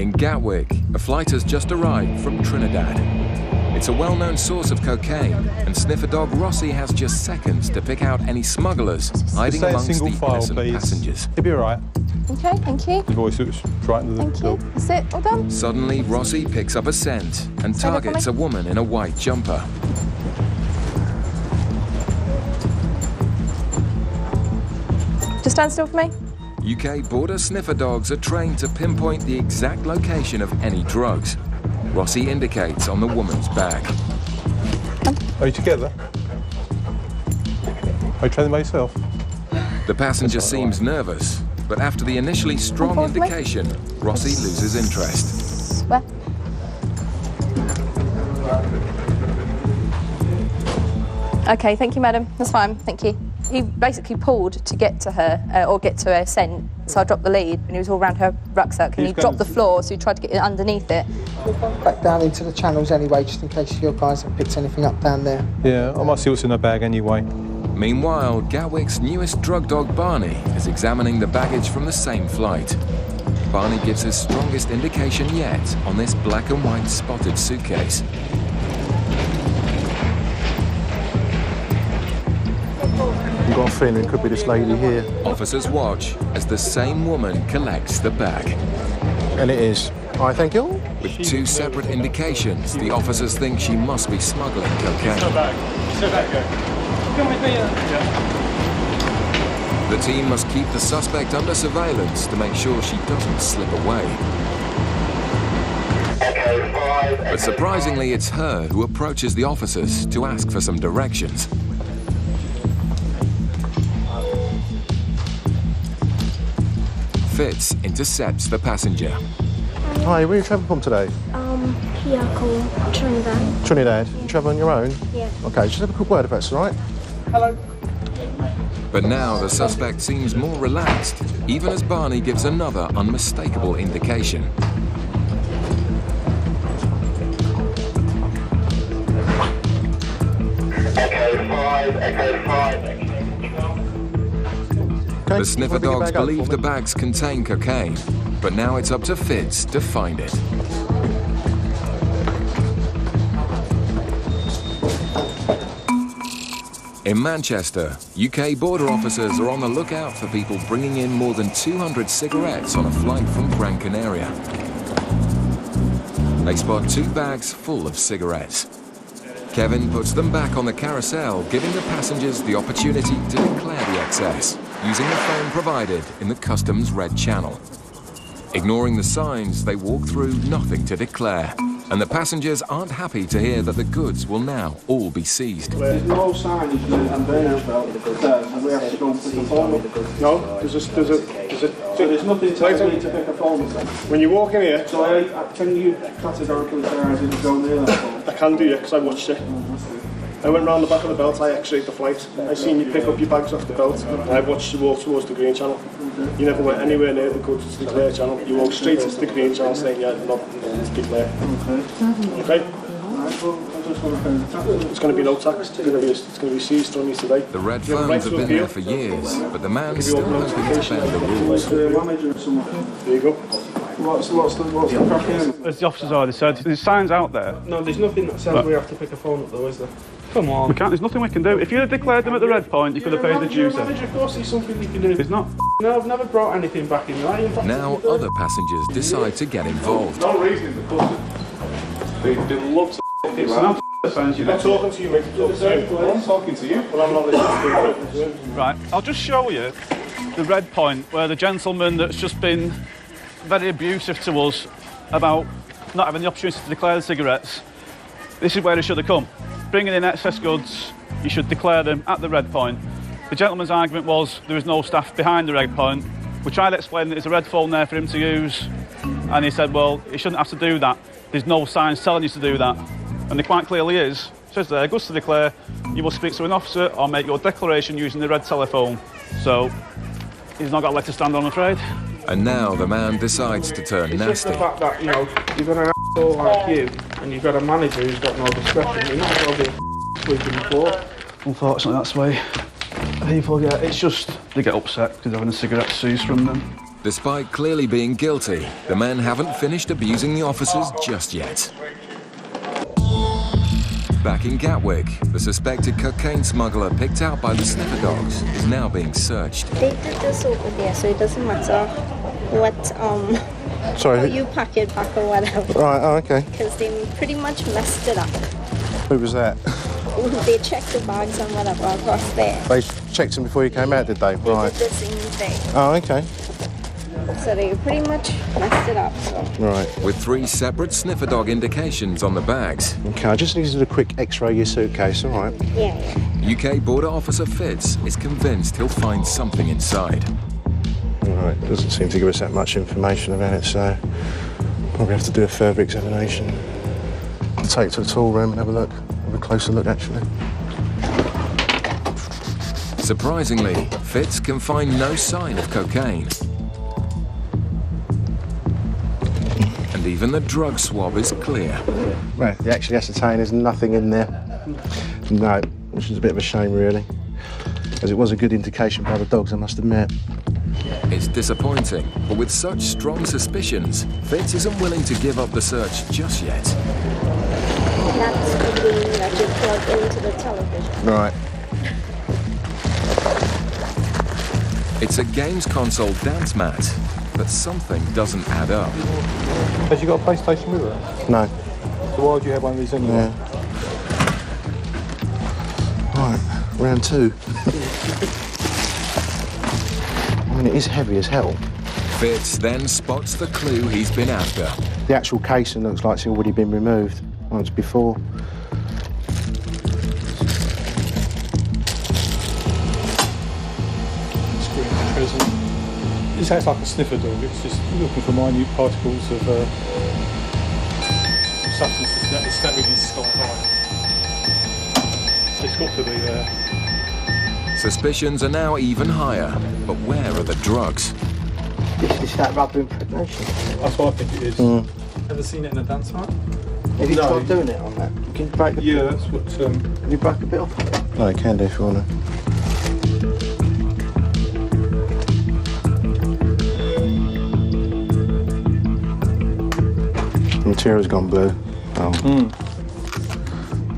In Gatwick, a flight has just arrived from Trinidad. It's a well-known source of cocaine, and sniffer dog Rossi has just seconds to pick out any smugglers hiding amongst the innocent passengers. He'll be all right. Okay, thank you. Your voice looks frightened of the dog. Thank you. That's it, all done. Suddenly, Rossi picks up a scent and targets a woman in a white jumper. Just stand still for me. UK border sniffer dogs are trained to pinpoint the exact location of any drugs. Rossi indicates on the woman's bag. Are you together? Are you training by yourself? The passenger seems nervous, but after the initially strong indication, Rossi loses interest. Where? Okay, thank you, madam. That's fine, thank you. He basically pulled to get to her, or get to her scent, so I dropped the lead, and he was all around her rucksack, and he dropped the floor, so he tried to get underneath it. Back down into the channels anyway, just in case your guys have picked anything up down there. Yeah, I might see what's in her bag anyway. Meanwhile, Gatwick's newest drug dog, Barney, is examining the baggage from the same flight. Barney gives his strongest indication yet on this black and white spotted suitcase. I've got a feeling it could be this lady here. Officers watch as the same woman collects the bag. And it is. All right, thank you. With two separate indications, the officers think she must be smuggling cocaine. The team must keep the suspect under surveillance to make sure she doesn't slip away. But surprisingly, it's her who approaches the officers to ask for some directions. Fitz intercepts the passenger. Hi, where are you travelling from today? Here called Trinidad. Trinidad. You travel on your own? Yeah. Okay, just have a quick word if that's all right. Hello. But now the suspect seems more relaxed, even as Barney gives another unmistakable indication. The sniffer dogs believe the bags contain cocaine, but now it's up to Fitz to find it. In Manchester, UK border officers are on the lookout for people bringing in more than 200 cigarettes on a flight from Gran Canaria. They spot 2 bags full of cigarettes. Kevin puts them back on the carousel, giving the passengers the opportunity to declare the excess, using the phone provided in the customs red channel. Ignoring the signs, they walk through nothing to declare, and the passengers aren't happy to hear that the goods will now all be seized. There's no signage and conveyance belt and we have to go and pick a phone up. No, So there's nothing telling me to pick a phone up. when you walk in here, So can you categorically say I didn't go near that phone? I can do it because I watched it. I went round the back of the belt, I x-rayed the flight. I seen you pick up your bags off the belt, and I watched you walk towards the green channel. You never went anywhere near the goods to declare channel. You walked straight into the green channel saying, yeah, not to declare. Okay? It's going to be no tax. It's going to be seized from me today. The red phones have been there for years, but the man's still hoping to bend the rules. There you go. What's the crack here? As the officers already said, there's signs out there. No, there's nothing that says we have to pick a phone up though, is there? Come on. We can't, there's nothing we can do. If you'd have declared them at the red point, you could have paid the dues. Of course there's something you can do. There's not. No, I've never brought anything back in there. Now other passengers decide to get involved. No reason in the custody. They love to It's not signs you I'm not talking to you, mate. I'm talking to you. Well, I'm not listening to you. Right, I'll just show you the red point where the gentleman that's just been very abusive to us about not having the opportunity to declare the cigarettes. This is where he should have come. Bringing in excess goods, you should declare them at the red point. The gentleman's argument was there was no staff behind the red point. We tried to explain that there's a red phone there for him to use, and he said, well, he shouldn't have to do that. There's no signs telling you to do that. And there quite clearly is. It says there, goods to declare, you must speak to an officer or make your declaration using the red telephone. So, he's not got a leg to stand on, I'm afraid. And now the man decides to turn It's just nasty. the fact that, you've got an asshole like you and you've got a manager who's got no discretion. You're not going to be sweeping the floor. Unfortunately, that's the way people get. It's just, they get upset because they're having a cigarette seized from them. Despite clearly being guilty, the men haven't finished abusing the officers just yet. Back in Gatwick, the suspected cocaine smuggler picked out by the sniffer dogs is now being searched. They did this over there, so it doesn't matter what Sorry. how you pack it back or whatever. Right, oh, okay. Because they pretty much messed it up. Who was that? They checked the bags and whatever across there. They checked them before you came out, did they? They Right. did the same thing. Oh, okay. So they pretty much messed it up. So. Right. With 3 separate sniffer dog indications on the bags. Okay, I just need to do a quick x-ray of your suitcase, all right? Yeah. UK border officer Fitz is convinced he'll find something inside. All right, doesn't seem to give us that much information about it, so probably have to do a further examination. I'll take it to the tool room and have a look. Have a closer look, actually. Surprisingly, Fitz can find no sign of cocaine. And even the drug swab is clear. Well, the actually ascertain there's nothing in there. No, which is a bit of a shame, really. As it was a good indication by the dogs, I must admit. It's disappointing, but with such strong suspicions, Fitz isn't willing to give up the search just yet. That's the game that you plug into the television. Right. It's a games console dance mat, but something doesn't add up. Has you got a PlayStation with her? No. So why would you have one of these anyway? Yeah. Right, round 2. I mean, it is heavy as hell. Fitz then spots the clue he's been after. The actual casing looks like it's already been removed once before. This acts like a sniffer dog. It's just looking for minute particles of substances that really start high. It's got to be there. Suspicions are now even higher, but where are the drugs? Is that rubber impregnation? That's what I think it is. Ever seen it in a dance mat? Have you tried doing it on that? Can you break the... Yeah, that's what... Can you break a bit off? No, you can do if you want to. The material's gone blue. Oh.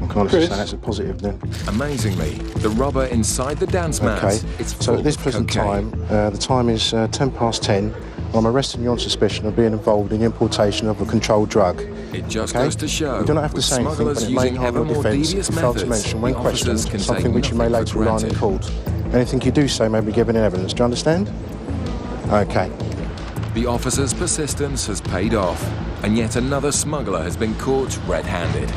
I can't say that's a positive then. Amazingly, the rubber inside the dance mat is full so at this of present cocaine. time, the time is 10 past 10. I'm arresting you on suspicion of being involved in the importation of a controlled drug. It just goes to show, you don't have to with say anything, but smugglers it may using harm ever your more defence devious if you fail to methods, mention when the officers questioned can something take which you may nothing later for rely on in granted. court. Anything you do say may be given in evidence. Do you understand? Okay. The officer's persistence has paid off, and yet another smuggler has been caught red-handed.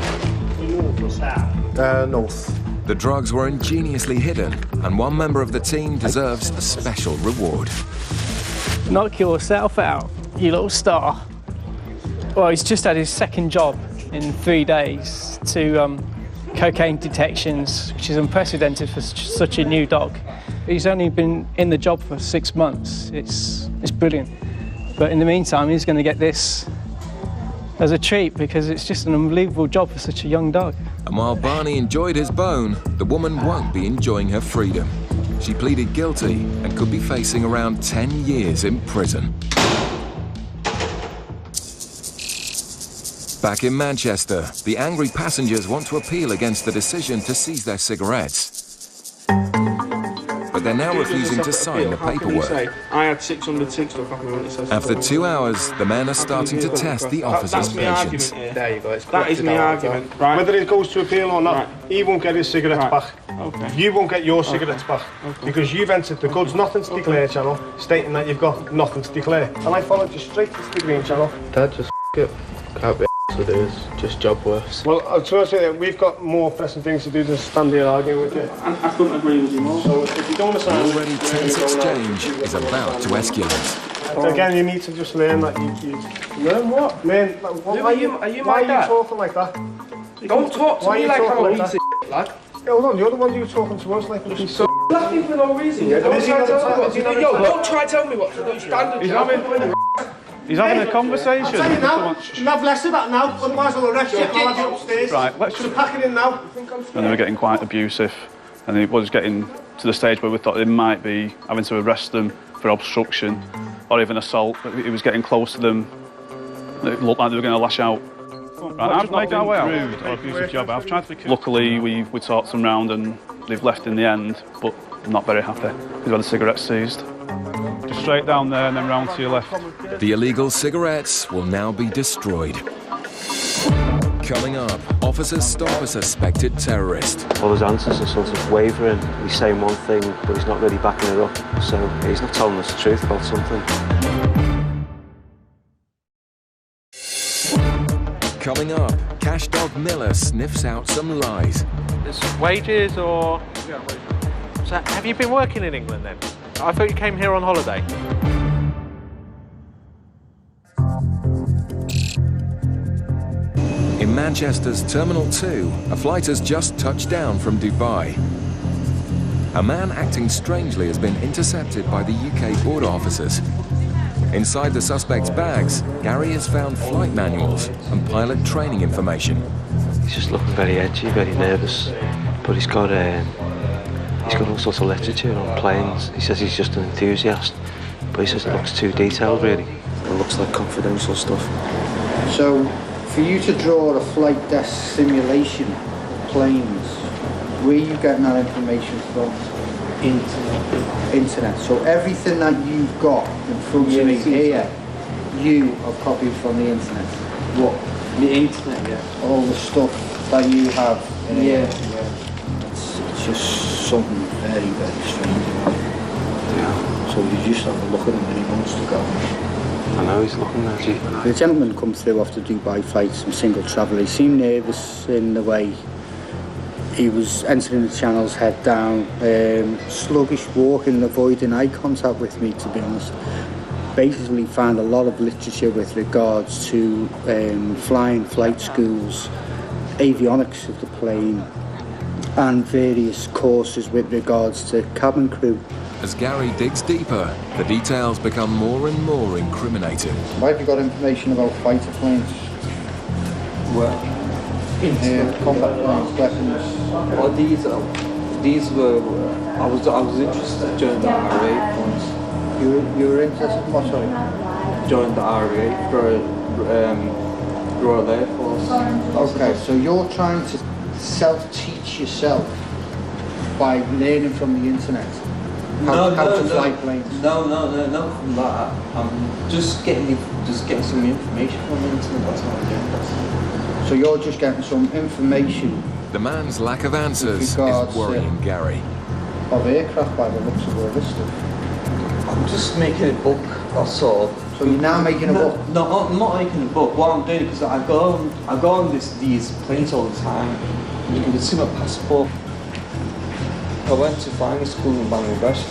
North. The drugs were ingeniously hidden, and one member of the team deserves a special reward. Knock yourself out, you little star. Well, he's just had his second job in 3 days to cocaine detections, which is unprecedented for such a new dog. He's only been in the job for 6 months. It's brilliant. But in the meantime, he's going to get this as a treat because it's just an unbelievable job for such a young dog. And while Barney enjoyed his bone, the woman won't be enjoying her freedom. She pleaded guilty and could be facing around 10 years in prison. Back in Manchester, the angry passengers want to appeal against the decision to seize their cigarettes. But they're now refusing to sign the paperwork. I had 600 cigs stuck off me when it says... After 2 hours, the men are starting to test the officer's That's my argument patience. here. There you go. That is my argument, right? Whether it goes to appeal or not, he won't get his cigarettes back. Okay. You won't get your cigarettes back because you've entered the goods nothing to declare channel, stating that you've got nothing to declare. And I followed you straight into the green channel. Dad, just it. Can't be with it. It's just job worse. Well, I was trying to say that we've got more pressing things to do than stand here arguing with you. I couldn't agree with you more. So if you don't The understand... already tense exchange is about to escalate. Again, you need to just learn that you learn what? Learn. Why are you talking like that? Don't talk to me like I'm a piece of lad. Yeah, hold on, you're the one who's talking to us like a piece of... Laughing for no reason. Don't try to tell me what to do. Yo, don't try to tell me what to do. Stand He's having a conversation. I'll tell you now, you have less of that now, otherwise I'll arrest you and I'll have you upstairs. Right, let's just pack it in now. And they were getting quite abusive, and it was getting to the stage where we thought they might be having to arrest them for obstruction. or even assault. He was getting close to them. It looked like they were going to lash out. Right, I've not been rude or abusive job. I've tried to be. Luckily, we talked them round and they've left in the end, but I'm not very happy. We've had the cigarettes seized. Just straight down there and then round to your left. The illegal cigarettes will now be destroyed. Coming up, officers stop a suspected terrorist. All his answers are sort of wavering. He's saying one thing, but he's not really backing it up. So he's not telling us the truth about something. Coming up, Cash Dog Miller sniffs out some lies. It's wages or... So have you been working in England then? I thought you came here on holiday. In Manchester's Terminal 2, a flight has just touched down from Dubai. A man acting strangely has been intercepted by the UK border officers. Inside the suspect's bags, Gary has found flight manuals and pilot training information. He's just looking very edgy, very nervous, but he's got all sorts of literature on planes. He says he's just an enthusiast, but he says it looks too detailed, really. It looks like confidential stuff. So, for you to draw a flight desk simulation of planes, where are you getting that information from? Internet. So everything that you've got in front of me here, you have copied from the internet. What? The internet, yeah. All the stuff that you have in here. Yeah. It's just something very, very strange about it. Yeah. So you just have a look at him and he wants to go. I know he's looking at you. The gentleman come through off the Dubai flight, some single traveller. He seemed nervous in the way he was entering the channels head down, sluggish walking, avoiding eye contact with me, to be honest. Basically found a lot of literature with regards to flying, flight schools, avionics of the plane, and various courses with regards to cabin crew. As Gary digs deeper, the details become more and more incriminating. Why have you got information about fighter planes? Well, combat planes, weapons. Well, these were. I was interested during the RAF once. You were interested in what? Sorry. During the RAF for Royal Air Force. Okay, so you're trying to self-teach yourself by learning from the internet how to fly planes. No, from that. I'm just getting some information from the internet. That's what I'm doing. So you're just getting some information. The man's lack of answers is worrying Gary. Of aircraft by the looks of all this stuff. I'm just making a book, that's all. So you're now making a book? No, I'm not making a book. What I'm doing, because I go on these planes all the time. You can see my passport. I went to flying school in Bangladesh.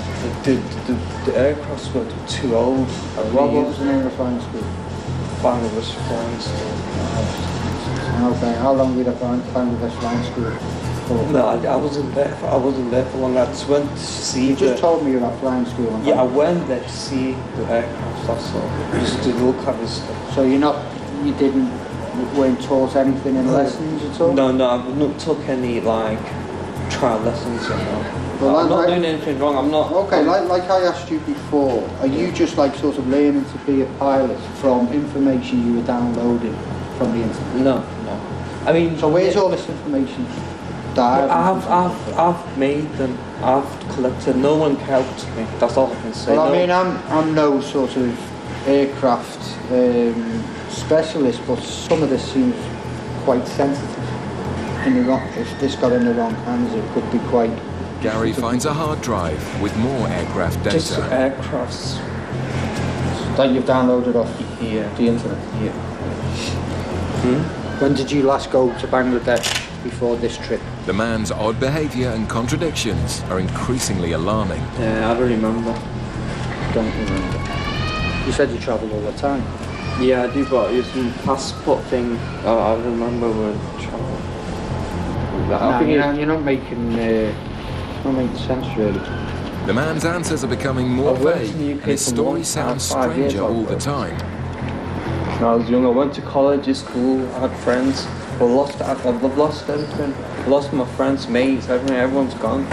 The aircrafts were too old. What was the name of the flying school? Bangladesh flying school. Okay, how long were you at Bangladesh flying school for? No, I wasn't there for long. I just went to see. You just told me you were at flying school. Yeah, I went there to see the aircraft. That's all. Just to look at this stuff. So you weren't taught anything in lessons at all? No, I've not took any trial lessons. Well, I'm not doing anything wrong. I'm not. Okay, like I asked you before, are you just sort of learning to be a pilot from information you were downloading from the internet? No. I mean, so where's all this information? I've made them. I've collected. No one helped me. That's all I can say. Well, I mean, I'm no sort of aircraft specialist, but some of this seems quite sensitive. If this got in the wrong hands, it could be quite. Gary finds a hard drive with more aircraft data. Just aircrafts that you've downloaded off the internet. Yeah. When did you last go to Bangladesh before this trip? The man's odd behaviour and contradictions are increasingly alarming. I don't remember. Don't remember. You said you travel all the time. Yeah, I do, but it's a passport thing. I remember when I travel. You're not making sense, really. The man's answers are becoming more vague, and his story sounds stranger all the time. When I was young, I went to college, school, I had friends, but I've lost everything. I lost my friends, mates, everything, everyone's gone.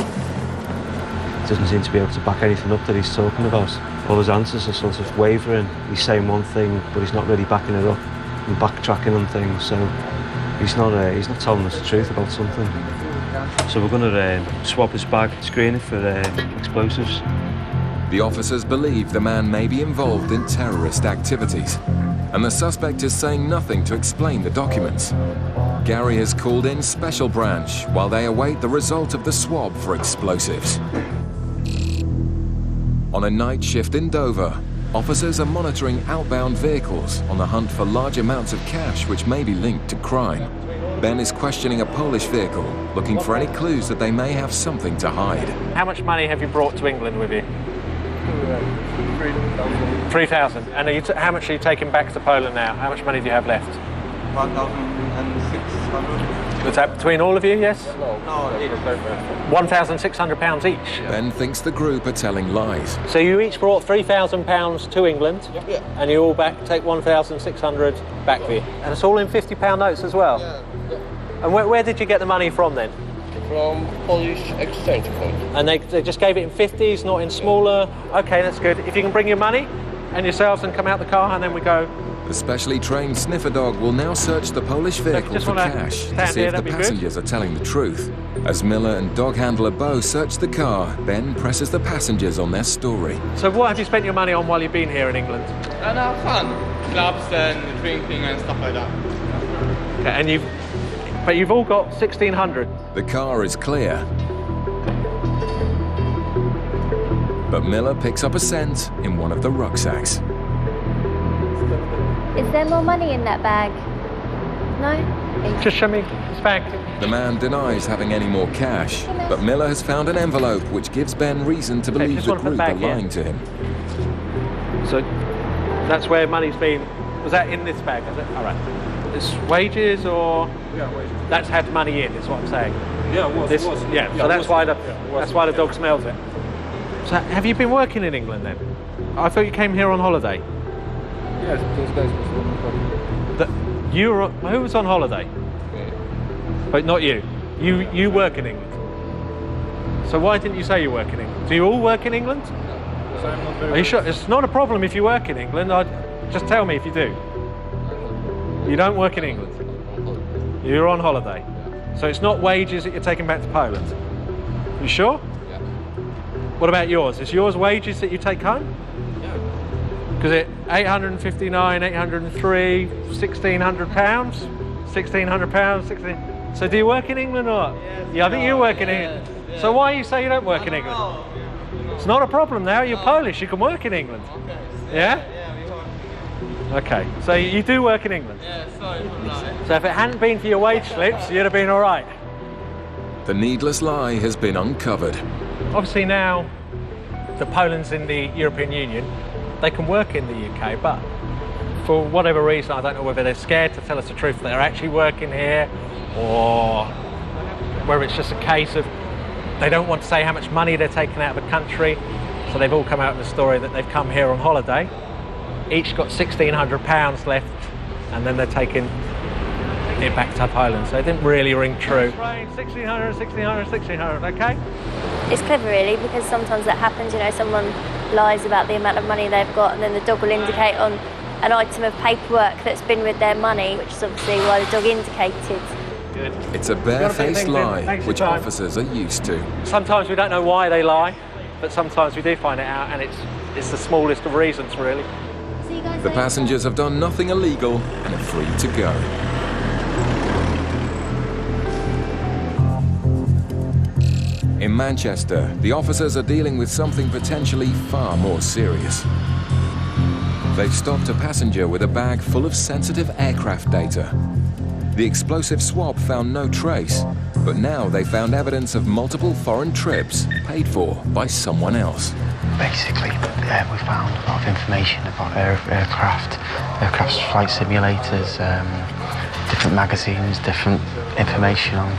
Doesn't seem to be able to back anything up that he's talking about. all his answers are sort of wavering. He's saying one thing, but he's not really backing it up and backtracking on things. So he's not telling us the truth about something. So we're going to swab his bag, screen it for explosives. The officers believe the man may be involved in terrorist activities, and the suspect is saying nothing to explain the documents. Gary has called in Special Branch while they await the result of the swab for explosives. On a night shift in Dover, officers are monitoring outbound vehicles on the hunt for large amounts of cash which may be linked to crime. Ben is questioning a Polish vehicle, looking for any clues that they may have something to hide. How much money have you brought to England with you? 3,000. And how much are you taking back to Poland now? How much money do you have left? 1,600. Is that between all of you, yes? No, £1,600 each? Ben thinks the group are telling lies. So you each brought £3,000 to England, and you all take 1,600 back with you. And it's all in £50 notes as well? And where did you get the money from then? From Polish exchange point. And they just gave it in 50s, not in smaller? Okay, that's good. If you can bring your money and yourselves and come out the car, and then we go. The specially trained sniffer dog will now search the Polish vehicle for cash to see if the passengers are telling the truth. As Miller and dog handler Bo search the car, Ben presses the passengers on their story. So what have you spent your money on while you've been here in England? And fun. Clubs and drinking and stuff like that. Okay, and you've all got 1,600. The car is clear. But Miller picks up a cent in one of the rucksacks. Is there more money in that bag? No? Just show me this bag. The man denies having any more cash, but Miller has found an envelope which gives Ben reason to believe the group are lying to him. So that's where money's been. Was that in this bag, is it? All right. It's wages or? Yeah, wages. That's had money in, is what I'm saying. Yeah, it was. Yeah, so that's why the dog smells it. So have you been working in England then? I thought you came here on holiday. Yes, those days before. Who was on holiday? But not you. You work in England. So why didn't you say you work in England? Do you all work in England? Are you sure? It's not a problem if you work in England. Just tell me if you do. You don't work in England. You're on holiday. So it's not wages that you're taking back to Poland. You sure? Yeah. What about yours? Is yours wages that you take home? Yeah. Because it 859, 803, £1,600, £1,600, 16. So do you work in England or not? Yeah, I think you work in England. Yeah. So why you say you don't work in England? It's not a problem now. You're Polish. You can work in England. Okay. Yeah? Okay. So you do work in England. Yeah. Sorry. So if it hadn't been for your wage slips, you'd have been all right. The needless lie has been uncovered. Obviously now that Poland's in the European Union, they can work in the UK, but for whatever reason, I don't know whether they're scared to tell us the truth, they're actually working here, or whether it's just a case of they don't want to say how much money they're taking out of the country, so they've all come out in the story that they've come here on holiday, each got £1,600 left, and then they're taking it back to Poland, so it didn't really ring true. 1,600, 1,600, 1,600, okay? It's clever really, because sometimes that happens, you know, someone lies about the amount of money they've got and then the dog will indicate on an item of paperwork that's been with their money, which is obviously why the dog indicated. Good. It's a barefaced lie, which officers are used to. Sometimes we don't know why they lie, but sometimes we do find it out, and it's the smallest of reasons, really. The passengers have done nothing illegal and are free to go. In Manchester, the officers are dealing with something potentially far more serious. They've stopped a passenger with a bag full of sensitive aircraft data. The explosive swab found no trace, but now they found evidence of multiple foreign trips paid for by someone else. Basically, we found a lot of information about aircraft flight simulators, different magazines, different information on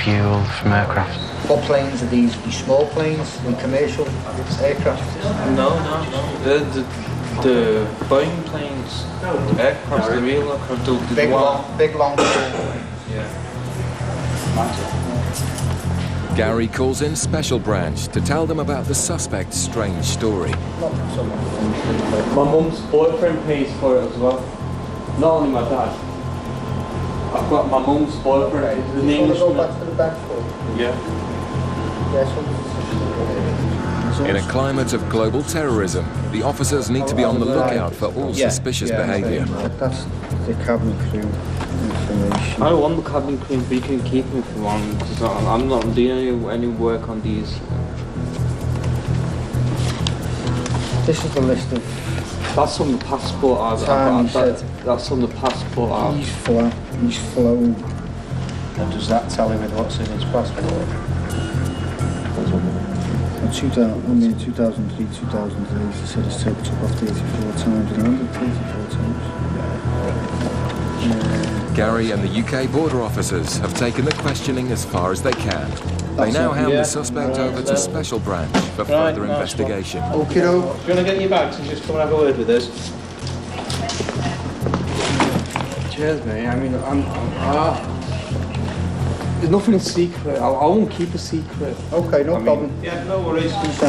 fuel from aircraft. What planes are these? Small planes and commercial aircraft? No. The Boeing planes, aircraft, the real aircraft, the big long planes. Yeah. Gary calls in Special Branch to tell them about the suspect's strange story. My mum's boyfriend pays for it as well. Not only my dad. I've got my mum's boyfriend. The name is. Go back to the bank for Yeah. In a climate of global terrorism, the officers need to be on the lookout for all suspicious behaviour. That's the cabin crew information. I don't want the cabin crew, but you can keep me if you want, because I'm not doing any work on these. This is the list of. That's on the passport that's on the passport He's flown. And does that tell him what's in his passport? 2003, 2008, he said his took off 34 times and landed 34 times. Gary and the UK border officers have taken the questioning as far as they can. They now hand the suspect over to Special Branch for further investigation. Okay, do you want to get your bags and just come and have a word with us? Cheers, mate. I mean, there's nothing secret. I won't keep a secret. Okay, no problem. Yeah, no worries. For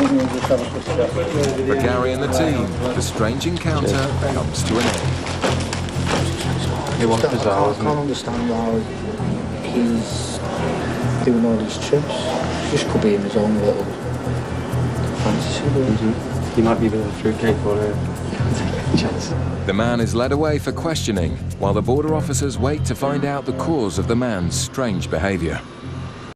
Gary and the team, the strange encounter comes to an end. I can't understand how he's doing all these trips. Just could be in his own little fantasy. He might be a bit of a fruitcake for a chance. The man is led away for questioning, while the border officers wait to find out the cause of the man's strange behaviour.